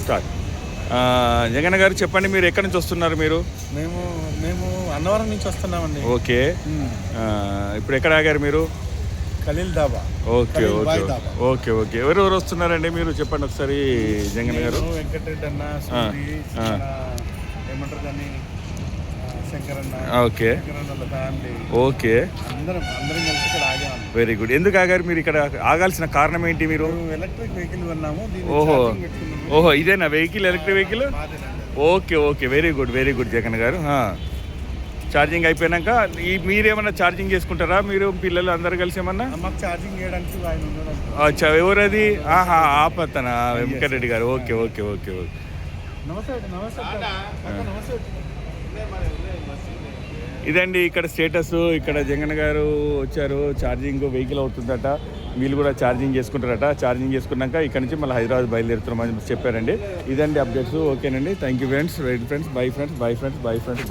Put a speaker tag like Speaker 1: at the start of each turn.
Speaker 1: Start. Jagan గారు చెప్పండి, మీరు ఎక్కడి నుంచి వస్తున్నారు? మీరు
Speaker 2: మేము మేము అన్నవరం నుంచి వస్తున్నామండి.
Speaker 1: ఓకే. ఇప్పుడు ఎక్కడ ఆగారు మీరు?
Speaker 2: ఖలీల్ డాబా.
Speaker 1: ఓకే
Speaker 2: ఖలీల్
Speaker 1: ఓకే
Speaker 2: బాయ్ డాబా.
Speaker 1: ఓకే ఓకే ఎవరెవరు వస్తున్నారండి మీరు చెప్పండి ఒకసారి జగన్ గారు.
Speaker 2: నేను, వెంకటరెడ్డి అన్న, సూరి, ఏమంటారు దాన్ని, శంకరన్న,
Speaker 1: ఓకే
Speaker 2: శంకరన్న ఫ్యామిలీ,
Speaker 1: ఓకే
Speaker 2: అందరం కలిసి ఇక్కడ ఆగాము.
Speaker 1: Very good. ఎందుకు ఆగారు మీరు ఇక్కడ? ఆగాల్సిన కారణం ఏంటి? మీరు
Speaker 2: ఎలక్ట్రిక్ వెహికల్ కొన్నాము.
Speaker 1: ఓహో
Speaker 2: ఛార్జింగ్ పెట్టుకున్నాము.
Speaker 1: ఓహో ఇదేనా వెహికల్, ఎలక్ట్రిక్ వెహికల్?
Speaker 2: మాదేనండి.
Speaker 1: Okay okay very good Jagan garu. Charging అయిపోయాక మీరేమన్నా ఛార్జింగ్ చేసుకుంటారా మీరు పిల్లలు అందరు కలిసి ఏమన్నా?
Speaker 2: మాకు ఛార్జింగ్ చేయడానికి ఆయన ఉన్నాడు.
Speaker 1: అచ్చా, ఎవరది? ఆపత్తనా వెంకటరెడ్డి గారు. ఓకే ఓకే ఓకే ఓకే
Speaker 2: నమస్తే నమస్తే నమస్తే.
Speaker 1: ఇదండి ఇక్కడ స్టేటస్. ఇక్కడ జగన్ గారు వచ్చారు, ఛార్జింగ్ వెహికల్ అవుతుందట, వీళ్ళు కూడా ఛార్జింగ్ చేసుకుంటారట. ఛార్జింగ్ చేసుకున్నాక ఇక్కడ నుంచి మళ్ళీ హైదరాబాద్ బయలుదేరుతున్నామని చెప్పారండి. ఇదండి అప్డేట్స్. ఓకేనండి, thank you friends. Bye friends.